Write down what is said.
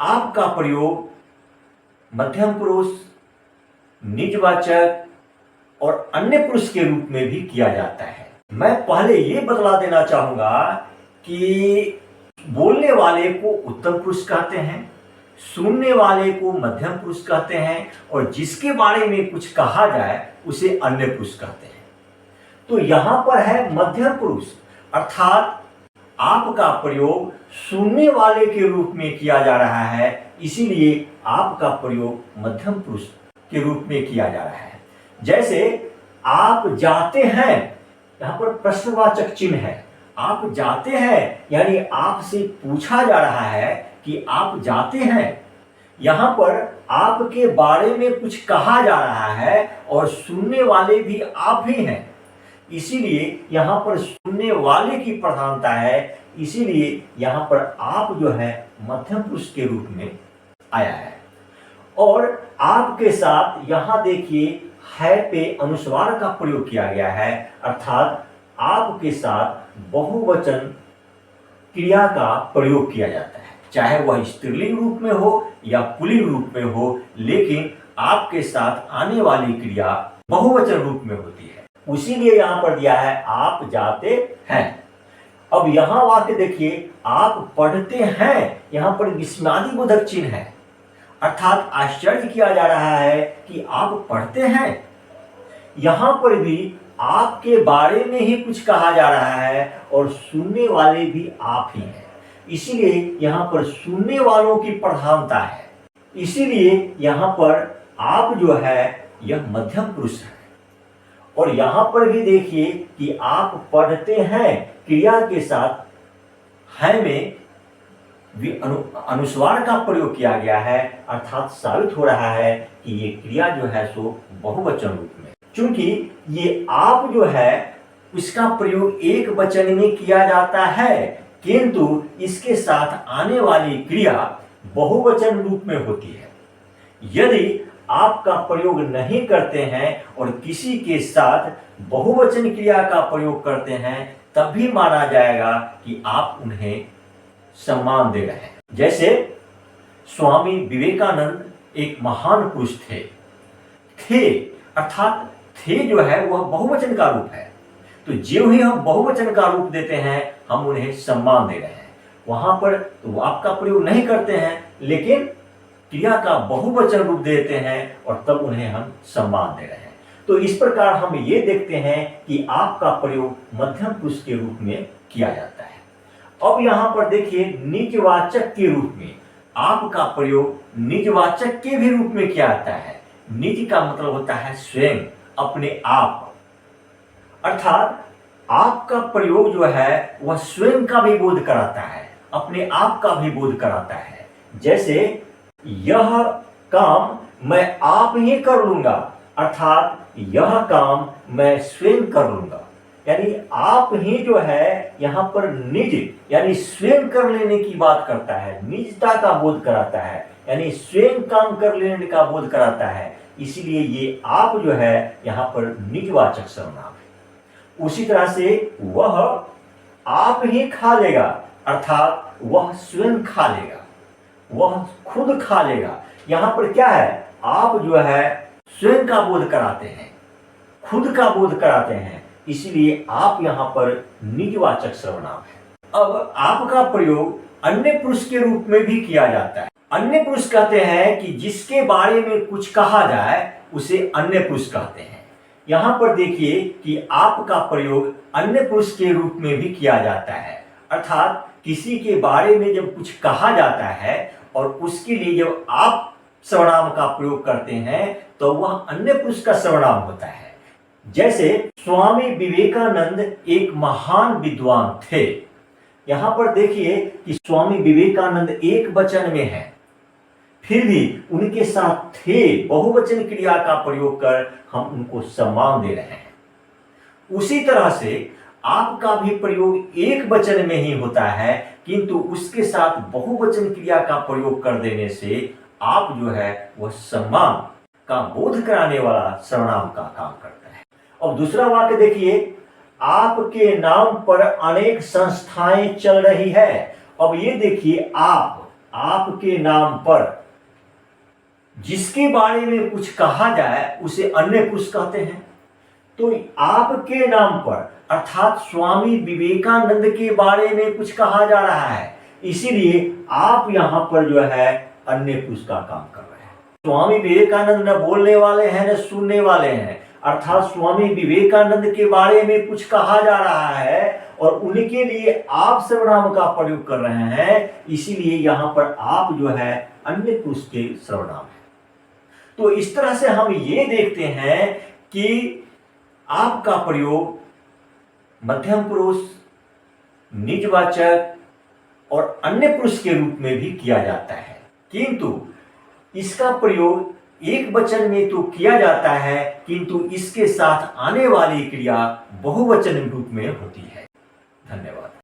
आप का प्रयोग मध्यम पुरुष, निजवाचक और अन्य पुरुष के रूप में भी किया जाता है। मैं पहले ये बतला देना चाहूंगा कि बोलने वाले को उत्तम पुरुष कहते हैं, सुनने वाले को मध्यम पुरुष कहते हैं और जिसके बारे में कुछ कहा जाए उसे अन्य पुरुष कहते हैं। तो यहां पर है मध्यम पुरुष, अर्थात आप का प्रयोग सुनने वाले के रूप में किया जा रहा है, इसीलिए आप का प्रयोग मध्यम पुरुष के रूप में किया जा रहा है। जैसे आप जाते हैं, यहां पर प्रश्नवाचक चिन्ह है। आप जाते हैं यानी आपसे पूछा जा रहा है कि आप जाते हैं। यहां पर आपके बारे में कुछ कहा जा रहा है और सुनने वाले भी आप ही हैं, इसीलिए यहां पर सुनने वाले की प्रधानता है, इसीलिए यहां पर आप जो है मध्यम पुरुष के रूप में आया है। और आपके साथ यहां देखिए है पे अनुस्वार का प्रयोग किया गया है, अर्थात आपके साथ बहुवचन क्रिया का प्रयोग किया जाता है, चाहे वह स्त्रीलिंग रूप में हो या पुल्लिंग रूप में हो, लेकिन आपके साथ आने वाली क्रिया बहुवचन रूप में होती है। उसीलिए यहां पर दिया है आप जाते हैं। अब यहां वाक्य देखिए, आप पढ़ते हैं, यहां पर विस्मयादि बोधक चिन्ह है, अर्थात आश्चर्य किया जा रहा है कि आप पढ़ते हैं। यहां पर भी आपके बारे में ही कुछ कहा जा रहा है और सुनने वाले भी आप ही हैं, इसीलिए यहां पर सुनने वालों की प्रधानता है, इसीलिए यहां पर आप जो है यह मध्यम पुरुष है। और यहां पर भी देखिए कि आप पढ़ते हैं, क्रिया के साथ है में अनुस्वार का प्रयोग किया गया है, अर्थात साबित हो रहा है कि ये क्रिया जो है सो बहुवचन रूप में। चूंकि ये आप जो है इसका प्रयोग एक वचन में किया जाता है, किंतु इसके साथ आने वाली क्रिया बहुवचन रूप में होती है। यदि आपका प्रयोग नहीं करते हैं और किसी के साथ बहुवचन क्रिया का प्रयोग करते हैं, तब भी माना जाएगा कि आप उन्हें सम्मान दे रहे हैं। जैसे स्वामी विवेकानंद एक महान पुरुष थे अर्थात थे जो है वह बहुवचन का रूप है, तो ज्यों ही हम बहुवचन का रूप देते हैं हम उन्हें सम्मान दे रहे हैं। वहां पर तो आपका प्रयोग नहीं करते हैं, लेकिन क्रिया का बहुवचन रूप देते हैं और तब उन्हें हम सम्मान दे रहे हैं। तो इस प्रकार हम ये देखते हैं कि आपका प्रयोग मध्यम पुरुष के रूप में किया जाता है। अब यहां पर देखिए निजवाचक के रूप में आपका प्रयोग निजवाचक के भी रूप में किया जाता है। निज का मतलब होता है स्वयं, अपने आप, अर्थात आपका प्रयोग जो है वह स्वयं का भी बोध कराता है, अपने आप का भी बोध कराता है। जैसे यह काम मैं आप ही कर लूंगा, अर्थात यह काम मैं स्वयं कर लूंगा, यानी आप ही जो है यहां पर निज यानी स्वयं कर लेने की बात करता है, निजता का बोध कराता है, यानी स्वयं काम कर लेने का बोध कराता है, इसलिए ये आप जो है यहां पर निजवाचक सर्वनाम है। उसी तरह से वह आप ही खा लेगा, अर्थात वह स्वयं खा लेगा, वह खुद खा लेगा। यहां पर क्या है, आप जो है स्वयं का बोध कराते हैं, खुद का बोध कराते हैं, इसलिए आप यहां पर निजवाचक सर्वनाम है। अब आपका प्रयोग अन्य पुरुष के रूप में भी किया जाता है। अन्य पुरुष कहते हैं कि जिसके बारे में कुछ कहा जाए उसे अन्य पुरुष कहते हैं। यहां पर देखिए कि आपका प्रयोग अन्य पुरुष के रूप में भी किया जाता है, अर्थात किसी के बारे में जब कुछ कहा जाता है और उसके लिए जब आप सर्वनाम का प्रयोग करते हैं तो वह अन्य पुरुष का सर्वनाम होता है। जैसे स्वामी विवेकानंद एक महान विद्वान थे, यहां पर देखिए कि स्वामी विवेकानंद एक वचन में है, फिर भी उनके साथ थे बहुवचन क्रिया का प्रयोग कर हम उनको सम्मान दे रहे हैं। उसी तरह से आपका भी प्रयोग एक वचन में ही होता है, किंतु उसके साथ बहुवचन क्रिया का प्रयोग कर देने से आप जो है वह सम्मान का बोध कराने वाला सर्वनाम का काम करता है। अब दूसरा वाक्य देखिए, आपके नाम पर अनेक संस्थाएं चल रही है। अब ये देखिए, आप आपके नाम पर जिसके बारे में कुछ कहा जाए उसे अन्य पुरुष कहते हैं। तो आपके नाम पर अर्थात स्वामी विवेकानंद के बारे में कुछ कहा जा रहा है, इसीलिए आप यहां पर जो है अन्य पुरुष का काम कर रहे हैं। स्वामी विवेकानंद न बोलने वाले हैं न सुनने वाले हैं, अर्थात स्वामी विवेकानंद के बारे में कुछ कहा जा रहा है और उनके लिए आप सर्वनाम का प्रयोग कर रहे हैं, इसीलिए यहां पर आप जो है अन्य पुरुष के सर्वनाम है। तो इस तरह से हम ये देखते हैं कि आपका प्रयोग मध्यम पुरुष, निजवाचक और अन्य पुरुष के रूप में भी किया जाता है, किंतु इसका प्रयोग एक वचन में तो किया जाता है, किंतु इसके साथ आने वाली क्रिया बहुवचन रूप में होती है। धन्यवाद।